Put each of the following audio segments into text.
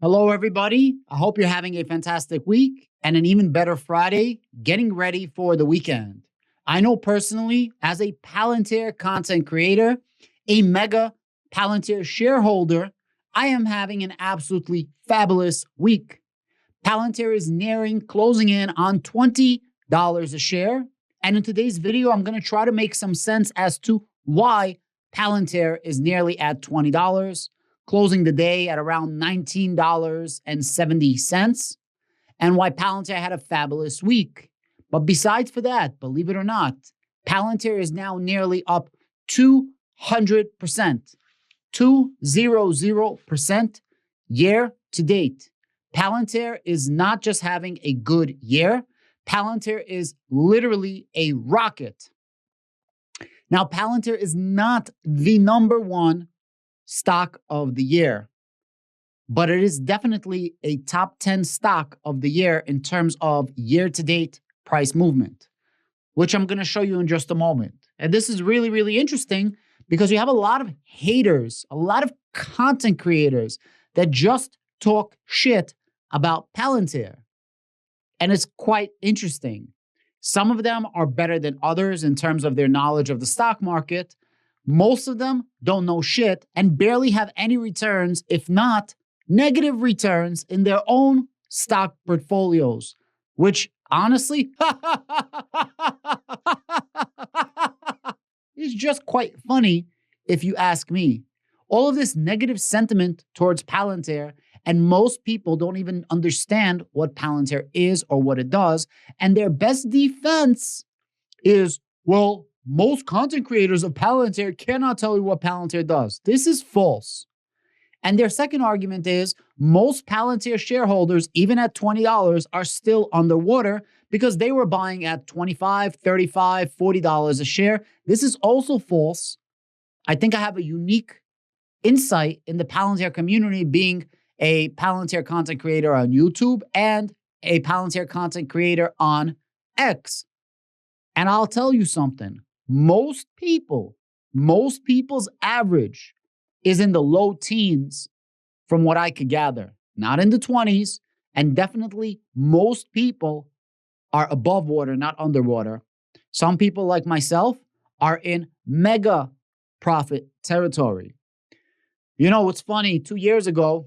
Hello, everybody. I hope you're having a fantastic week and an even better Friday, getting ready for the weekend. I know personally, as a Palantir content creator, a mega Palantir shareholder, I am having an absolutely fabulous week. Palantir is closing in on $20 a share. And in today's video, I'm going to try to make some sense as to why Palantir is nearly at $20, closing the day at around $19.70, and why Palantir had a fabulous week. But besides for that, believe it or not, Palantir is now nearly up 200%, 200% year to date. Palantir is not just having a good year, Palantir is literally a rocket. Now, Palantir is not the number one stock of the year, but it is definitely a top 10 stock of the year in terms of year-to-date price movement, which I'm going to show you in just a moment. And this is really, really interesting because you have a lot of haters, a lot of content creators that just talk shit about Palantir. And it's quite interesting. Some of them are better than others in terms of their knowledge of the stock market. Most of them don't know shit and barely have any returns, if not negative returns, in their own stock portfolios, which honestly is just quite funny if you ask me. All of this negative sentiment towards Palantir, and most people don't even understand what Palantir is or what it does. And their best defense is, well, most content creators of Palantir cannot tell you what Palantir does. This is false. And their second argument is most Palantir shareholders, even at $20, are still underwater because they were buying at $25, $35, $40 a share. This is also false. I think I have a unique insight in the Palantir community, being a Palantir content creator on YouTube and a Palantir content creator on X. And I'll tell you something. Most people's average is in the low teens from what I could gather, not in the 20s. And definitely most people are above water, not underwater. Some people like myself are in mega profit territory. You know, what's funny, 2 years ago,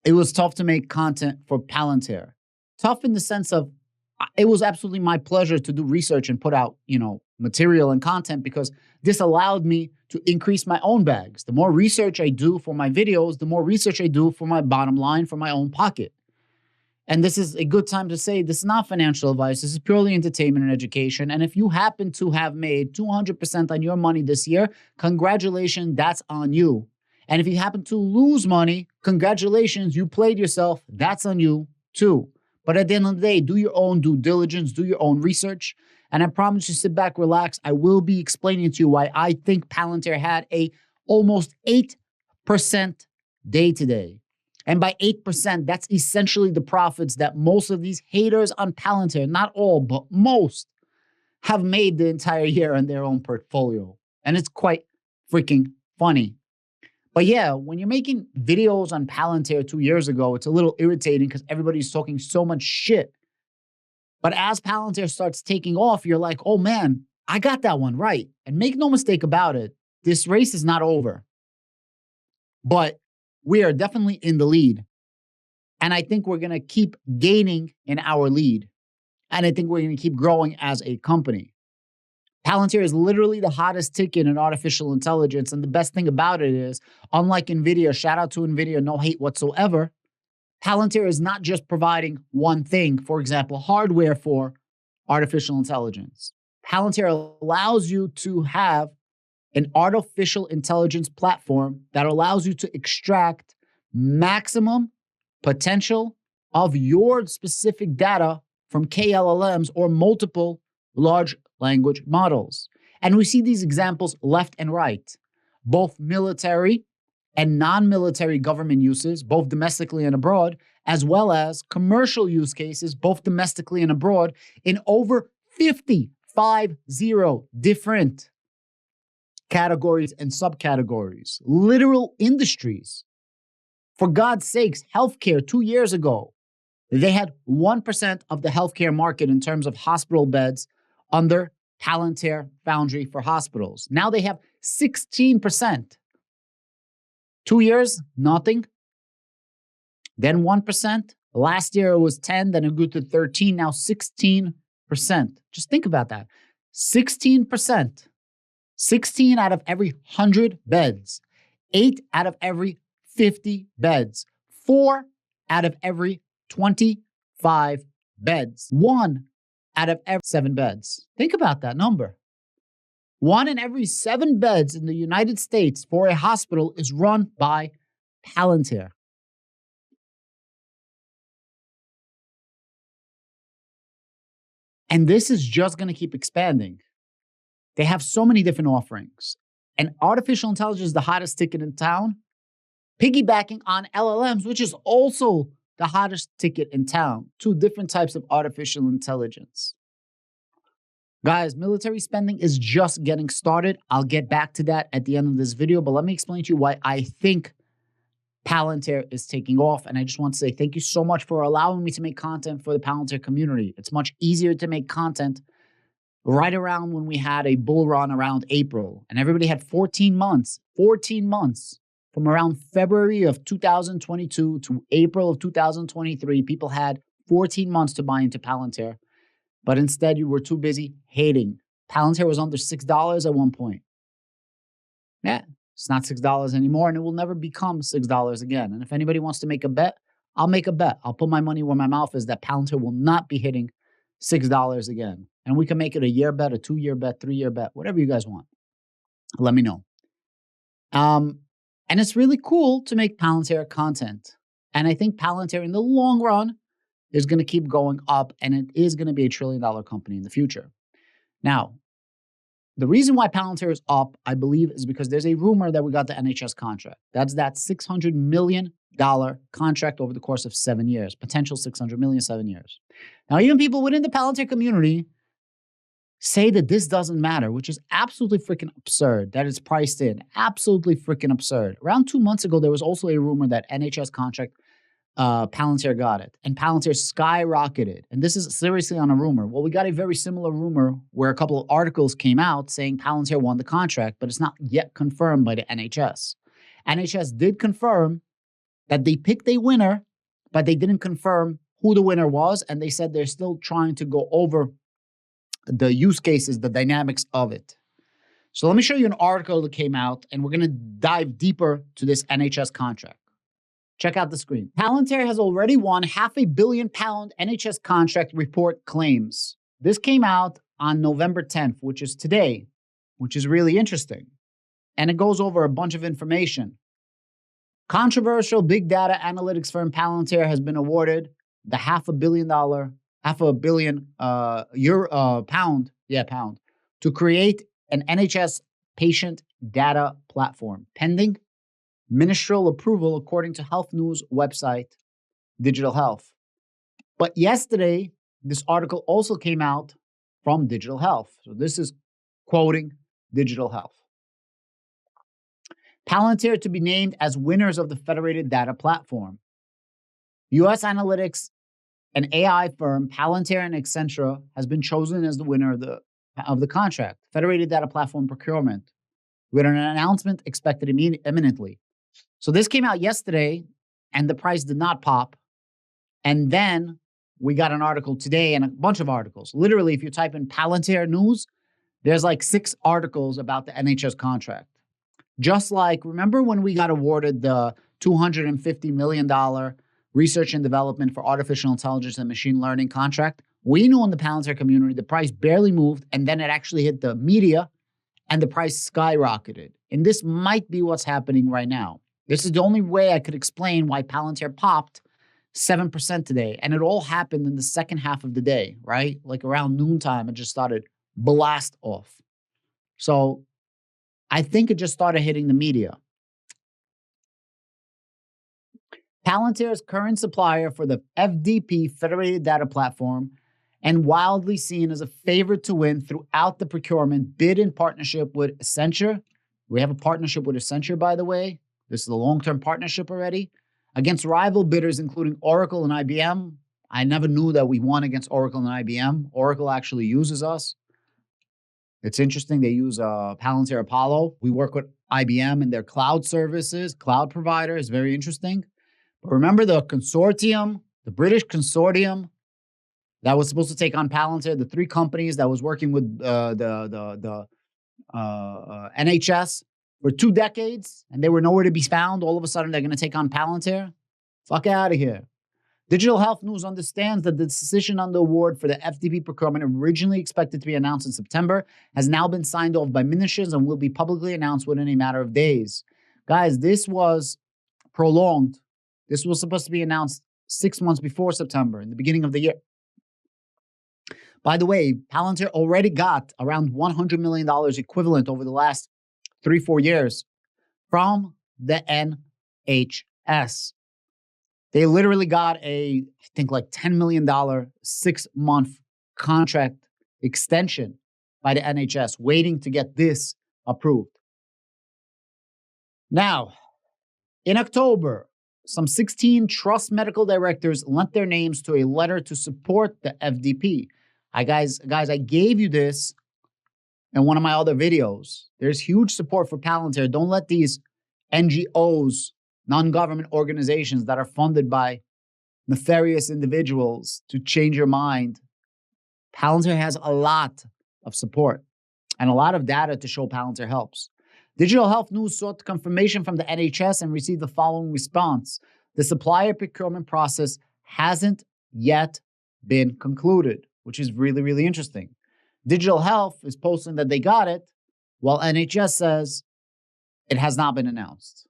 it was tough to make content for Palantir. Tough in the sense of it was absolutely my pleasure to do research and put out, material and content, because this allowed me to increase my own bags. The more research I do for my videos, the more research I do for my bottom line, for my own pocket. And this is a good time to say this is not financial advice. This is purely entertainment and education. And if you happen to have made 200% on your money this year, congratulations, that's on you. And if you happen to lose money, congratulations, you played yourself. That's on you too. But at the end of the day, do your own due diligence, do your own research. And I promise you, sit back, relax. I will be explaining to you why I think Palantir had a almost 8% day today. And by 8%, that's essentially the profits that most of these haters on Palantir, not all, but most, have made the entire year in their own portfolio. And it's quite freaking funny. But yeah, when you're making videos on Palantir 2 years ago, it's a little irritating because everybody's talking so much shit. But as Palantir starts taking off, you're like, oh man, I got that one right. And make no mistake about it, this race is not over. But we are definitely in the lead. And I think we're going to keep gaining in our lead. And I think we're going to keep growing as a company. Palantir is literally the hottest ticket in artificial intelligence. And the best thing about it is, unlike NVIDIA, shout out to NVIDIA, no hate whatsoever, Palantir is not just providing one thing, for example, hardware for artificial intelligence. Palantir allows you to have an artificial intelligence platform that allows you to extract maximum potential of your specific data from KLLMs or multiple large language models. And we see these examples left and right, both military and non-military government uses, both domestically and abroad, as well as commercial use cases, both domestically and abroad, in over 50 different categories and subcategories, literal industries. For God's sakes, healthcare 2 years ago, they had 1% of the healthcare market in terms of hospital beds under Palantir Foundry for hospitals. Now they have 16%. 2 years, nothing. Then 1%. Last year it was 10, then it grew to 13, now 16%. Just think about that. 16%. 16 out of every 100 beds. 8 out of every 50 beds. 4 out of every 25 beds. 1 out of every 7 beds. Think about that number. 1 in every 7 beds in the United States for a hospital is run by Palantir. And this is just going to keep expanding. They have so many different offerings. And artificial intelligence is the hottest ticket in town, piggybacking on LLMs, which is also the hottest ticket in town. 2 different types of artificial intelligence. Guys, military spending is just getting started. I'll get back to that at the end of this video, but let me explain to you why I think Palantir is taking off. And I just want to say thank you so much for allowing me to make content for the Palantir community. It's much easier to make content right around when we had a bull run around April. And everybody had 14 months from around February of 2022 to April of 2023. People had 14 months to buy into Palantir. But instead, you were too busy hating. Palantir was under $6 at one point. Yeah, it's not $6 anymore, and it will never become $6 again. And if anybody wants to make a bet, I'll make a bet. I'll put my money where my mouth is that Palantir will not be hitting $6 again. And we can make it a year bet, a 2-year bet, 3-year bet, whatever you guys want. Let me know. And it's really cool to make Palantir content. And I think Palantir in the long run is going to keep going up, and it is going to be a $1 trillion company in the future. Now, the reason why Palantir is up, I believe, is because there's a rumor that we got the NHS contract. That's that $600 million contract over the course of 7 years, potential $600 million, 7 years. Now, even people within the Palantir community say that this doesn't matter, which is absolutely freaking absurd, that it's priced in. Absolutely freaking absurd. Around 2 months ago, there was also a rumor that NHS contract, Palantir got it, and Palantir skyrocketed. And this is seriously on a rumor. Well, we got a very similar rumor where a couple of articles came out saying Palantir won the contract, but it's not yet confirmed by the NHS. NHS did confirm that they picked a winner, but they didn't confirm who the winner was, and they said they're still trying to go over the use cases, the dynamics of it. So let me show you an article that came out, and we're going to dive deeper to this NHS contract. Check out the screen. Palantir has already won £500 million NHS contract, report claims. This came out on November 10th, which is today, which is really interesting. And it goes over a bunch of information. Controversial big data analytics firm Palantir has been awarded the £500 million pound to create an NHS patient data platform, pending ministerial approval, according to health news website Digital Health. But yesterday, this article also came out from Digital Health. So this is quoting Digital Health. Palantir to be named as winners of the Federated Data Platform. US analytics and AI firm Palantir and Accenture has been chosen as the winner of the contract, Federated Data Platform procurement, with an announcement expected imminently. So this came out yesterday, and the price did not pop. And then we got an article today and a bunch of articles. Literally, if you type in Palantir news, there's like 6 articles about the NHS contract. Just like, remember when we got awarded the $250 million research and development for artificial intelligence and machine learning contract? We knew in the Palantir community, the price barely moved, and then it actually hit the media, and the price skyrocketed. And this might be what's happening right now. This is the only way I could explain why Palantir popped 7% today. And it all happened in the second half of the day, right? Like around noontime, it just started blast off. So I think it just started hitting the media. Palantir's current supplier for the FDP, Federated Data Platform, and wildly seen as a favorite to win throughout the procurement, bid in partnership with Accenture. We have a partnership with Accenture, by the way. This is a long-term partnership already. against rival bidders, including Oracle and IBM. I never knew that we won against Oracle and IBM. Oracle actually uses us. It's interesting. They use Palantir Apollo. We work with IBM and their cloud services, cloud provider is very interesting. But remember the consortium, the British consortium that was supposed to take on Palantir, the three companies that was working with the NHS for 2 decades, and they were nowhere to be found. All of a sudden, they're going to take on Palantir. Fuck out of here. Digital Health News understands that the decision on the award for the FDP procurement, originally expected to be announced in September, has now been signed off by ministers and will be publicly announced within a matter of days. Guys, this was prolonged. This was supposed to be announced 6 months before September, in the beginning of the year. By the way, Palantir already got around $100 million equivalent over the last 3-4 years from the NHS. They literally got I think like $10 million 6-month contract extension by the NHS, waiting to get this approved. Now, in October, some 16 trust medical directors lent their names to a letter to support the FDP. Guys, I gave you this in one of my other videos. There's huge support for Palantir. Don't let these NGOs, non-government organizations that are funded by nefarious individuals to change your mind. Palantir has a lot of support and a lot of data to show Palantir helps. Digital Health News sought confirmation from the NHS and received the following response. The supplier procurement process hasn't yet been concluded, which is really, really interesting. Digital Health is posting that they got it, while NHS says it has not been announced.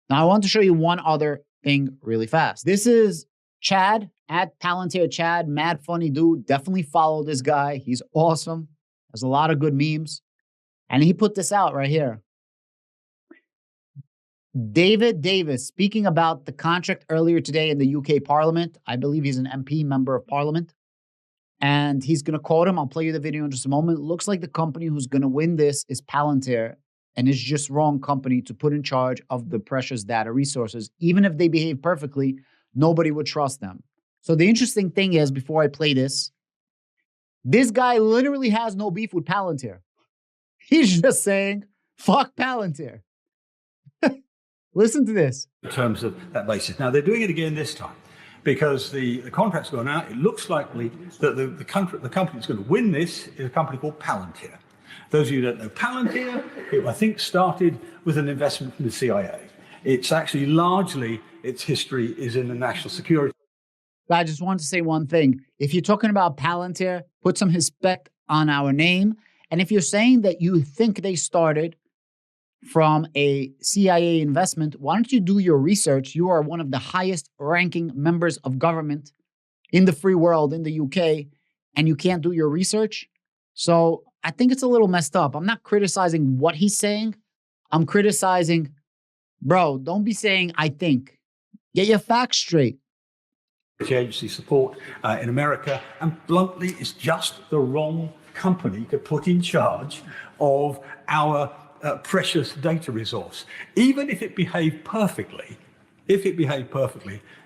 Now, I want to show you one other thing really fast. This is Chad, at Palantir Chad, mad funny dude. Definitely follow this guy. He's awesome. Has a lot of good memes. And he put this out right here. David Davis, speaking about the contract earlier today in the UK Parliament. I believe he's an MP, member of Parliament. And he's going to quote him. I'll play you the video in just a moment. It looks like the company who's going to win this is Palantir. And it's just wrong company to put in charge of the precious data resources. Even if they behave perfectly, nobody would trust them. So the interesting thing is, before I play this guy literally has no beef with Palantir. He's just saying, fuck Palantir. Listen to this. In terms of that basis. Now, they're doing it again this time because the contract's gone out. It looks likely that the company that's going to win this is a company called Palantir. Those of you who don't know Palantir, it, I think, started with an investment from the CIA. It's actually largely, its history is in the national security. I just want to say one thing. If you're talking about Palantir, put some respect on our name. And if you're saying that you think they started from a CIA investment, why don't you do your research? You are one of the highest ranking members of government in the free world, in the UK, and you can't do your research. So I think it's a little messed up. I'm not criticizing what he's saying. I'm criticizing, bro, don't be saying, I think. Get your facts straight. Agency support in America, and bluntly, it's just the wrong company to put in charge of our precious data resource. Even if it behaved perfectly,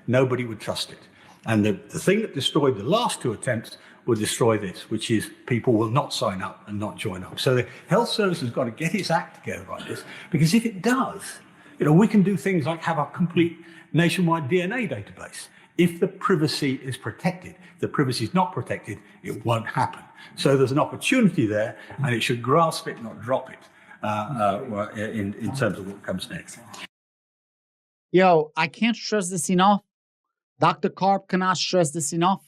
nobody would trust it. And the thing that destroyed the last 2 attempts will destroy this, which is people will not sign up and not join up. So the health service has got to get its act together like this, because if it does, we can do things like have a complete nationwide DNA database. If the privacy is protected, if the privacy is not protected, it won't happen. So there's an opportunity there, and it should grasp it, not drop it, in terms of what comes next. Yo, I can't stress this enough. Dr. Karp cannot stress this enough.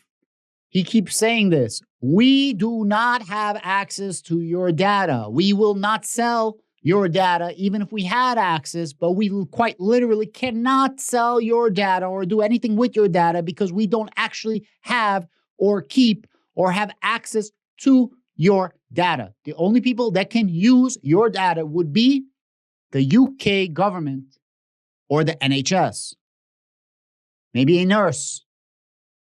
He keeps saying this. We do not have access to your data. We will not sell your data, even if we had access, but we quite literally cannot sell your data or do anything with your data because we don't actually have or keep or have access to your data. The only people that can use your data would be the UK government or the NHS. Maybe a nurse,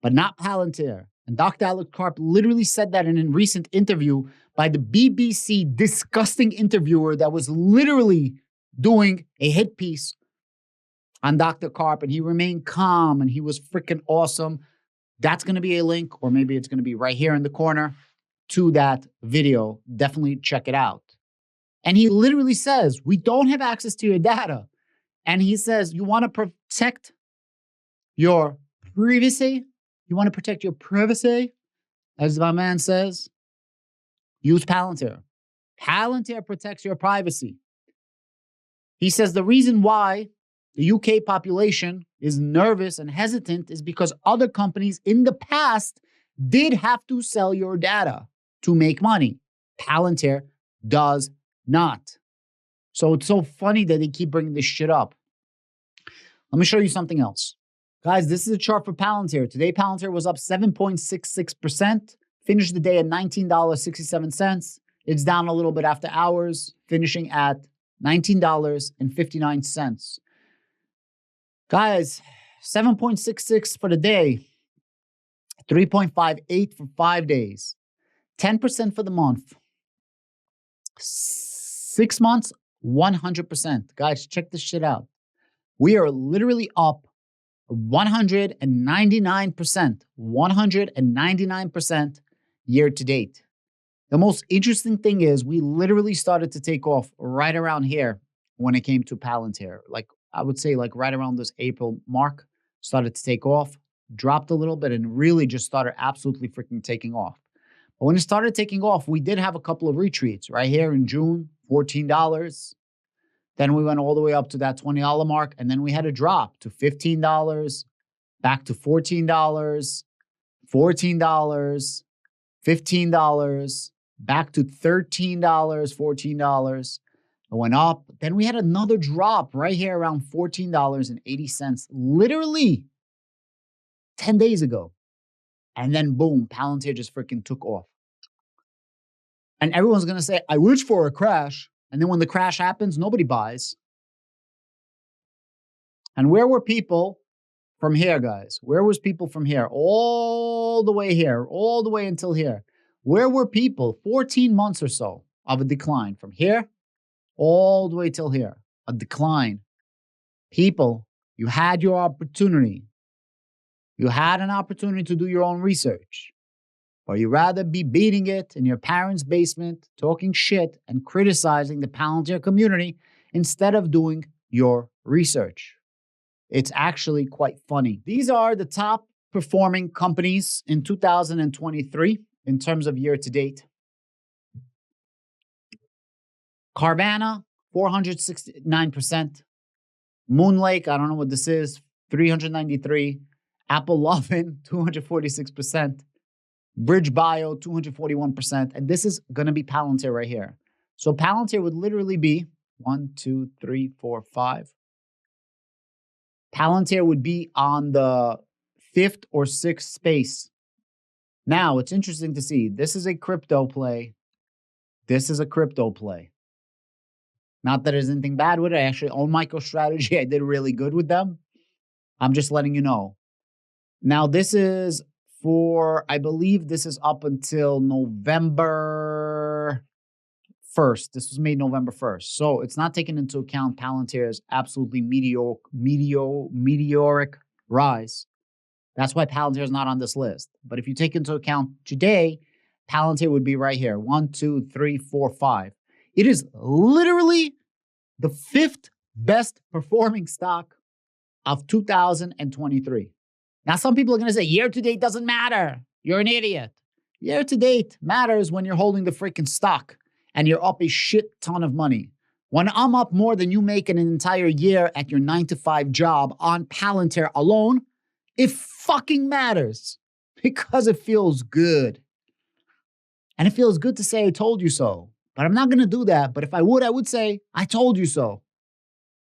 but not Palantir. And Dr. Alex Karp literally said that in a recent interview by the BBC disgusting interviewer that was literally doing a hit piece on Dr. Karp, and he remained calm, and he was freaking awesome. That's going to be a link, or maybe it's going to be right here in the corner to that video. Definitely check it out. And he literally says, we don't have access to your data. And he says, you want to protect your privacy? You want to protect your privacy? As my man says, use Palantir. Palantir protects your privacy. He says the reason why the UK population is nervous and hesitant is because other companies in the past did have to sell your data to make money. Palantir does not. So it's so funny that they keep bringing this shit up. Let me show you something else. Guys, this is a chart for Palantir. Today, Palantir was up 7.66%, finished the day at $19.67. It's down a little bit after hours, finishing at $19.59. Guys, 7.66 for the day, 3.58 for 5 days, 10% for the month, 6 months, 100%. Guys, check this shit out. We are literally up 199%, 199% year to date. The most interesting thing is we literally started to take off right around here when it came to Palantir. Like I would say like right around this April mark, started to take off, dropped a little bit, and really just started absolutely freaking taking off. But when it started taking off, we did have a couple of retreats right here in June, $14. Then we went all the way up to that $20 mark, and then we had a drop to $15, back to $14, $14, $15, back to $13, $14. It went up. Then we had another drop right here around $14.80, literally 10 days ago. And then boom, Palantir just freaking took off. And everyone's going to say, I wish for a crash. And then when the crash happens, nobody buys. And where were people from here, guys? Where was people from here? All the way here, all the way until here. Where were people? 14 months or so of a decline from here all the way till here. A decline. People, you had your opportunity. You had an opportunity to do your own research. Or you rather be beating it in your parents' basement, talking shit and criticizing the Palantir community instead of doing your research. It's actually quite funny. These are the top performing companies in 2023 in terms of year to date. Carvana, 469%. Moonlake, I don't know what this is, 393. Apple Lovin, 246%. Bridge Bio, 241%. And this is going to be Palantir right here. So Palantir would literally be 1, 2, 3, 4, 5. Palantir would be on the 5th or 6th space. Now, it's interesting to see. This is a crypto play. This is a crypto play. Not that there's anything bad with it. I actually own MicroStrategy. I did really good with them. I'm just letting you know. Now, this is for, I believe this is up until November 1st. This was made November 1st. So it's not taken into account Palantir's absolutely meteoric rise. That's why Palantir is not on this list. But if you take into account today, Palantir would be right here. 1, 2, 3, 4, 5. It is literally the 5th best performing stock of 2023. Now, some people are going to say, year to date doesn't matter. You're an idiot. Year to date matters when you're holding the freaking stock and you're up a shit ton of money. When I'm up more than you make in an entire year at your 9-to-5 job on Palantir alone, it fucking matters because it feels good. And it feels good to say, I told you so. But I'm not going to do that. But if I would say, I told you so.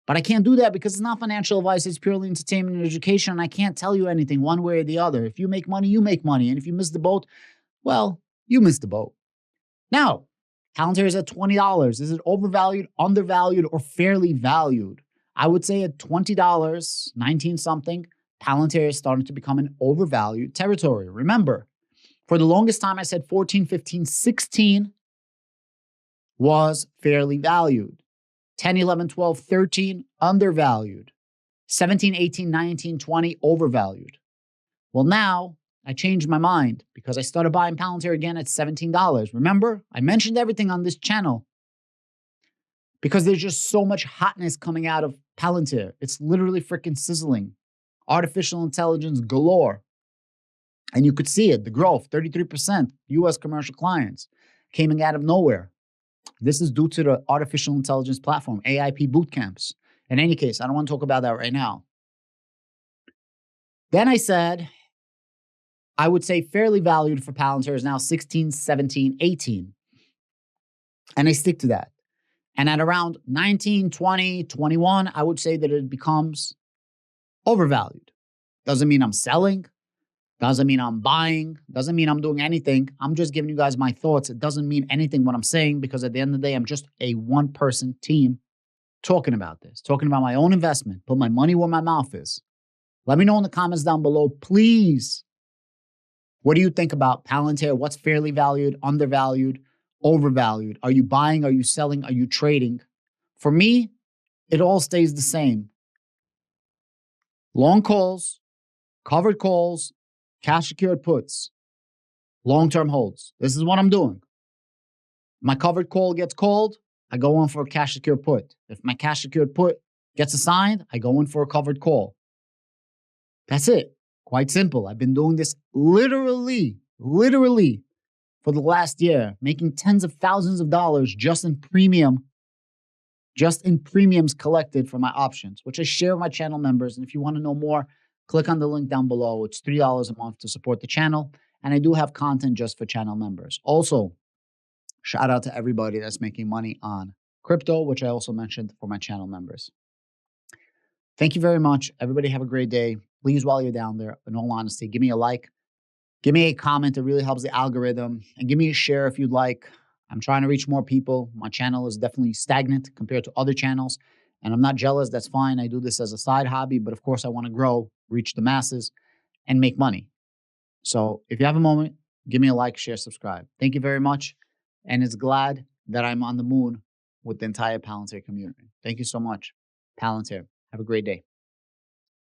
But I can't do that because it's not financial advice. It's purely entertainment and education. And I can't tell you anything one way or the other. If you make money, you make money. And if you miss the boat, well, you missed the boat. Now, Palantir is at $20. Is it overvalued, undervalued, or fairly valued? I would say at $20, 19 something, Palantir is starting to become an overvalued territory. Remember, for the longest time, I said 14, 15, 16 was fairly valued. 10, 11, 12, 13, undervalued. 17, 18, 19, 20, overvalued. Well, now I changed my mind because I started buying Palantir again at $17. Remember, I mentioned everything on this channel because there's just so much hotness coming out of Palantir. It's literally freaking sizzling. Artificial intelligence galore. And you could see it, the growth, 33% US commercial clients came out of nowhere. This is due to the artificial intelligence platform, AIP boot camps. In any case, I don't want to talk about that right now. Then I said, I would say fairly valued for Palantir is now 16, 17, 18. And I stick to that. And at around 19, 20, 21, I would say that it becomes overvalued. Doesn't mean I'm selling. Doesn't mean I'm buying. Doesn't mean I'm doing anything. I'm just giving you guys my thoughts. It doesn't mean anything what I'm saying because at the end of the day, I'm just a one-person team talking about this, talking about my own investment, put my money where my mouth is. Let me know in the comments down below, please. What do you think about Palantir? What's fairly valued, undervalued, overvalued? Are you buying? Are you selling? Are you trading? For me, it all stays the same. Long calls, covered calls, cash secured puts, long-term holds. This is what I'm doing. My covered call gets called, I go in for a cash secured put. If my cash secured put gets assigned, I go in for a covered call. That's it. Quite simple. I've been doing this literally for the last year, making tens of thousands of dollars just in premiums collected for my options, which I share with my channel members. And if you want to know more, click on the link down below. It's $3 a month to support the channel. And I do have content just for channel members. Also, shout out to everybody that's making money on crypto, which I also mentioned for my channel members. Thank you very much. Everybody have a great day. Please, while you're down there, in all honesty, give me a like. Give me a comment. It really helps the algorithm. And give me a share if you'd like. I'm trying to reach more people. My channel is definitely stagnant compared to other channels. And I'm not jealous. That's fine. I do this as a side hobby. But of course, I want to grow, reach the masses, and make money. So if you have a moment, give me a like, share, subscribe. Thank you very much. And it's glad that I'm on the moon with the entire Palantir community. Thank you so much, Palantir. Have a great day.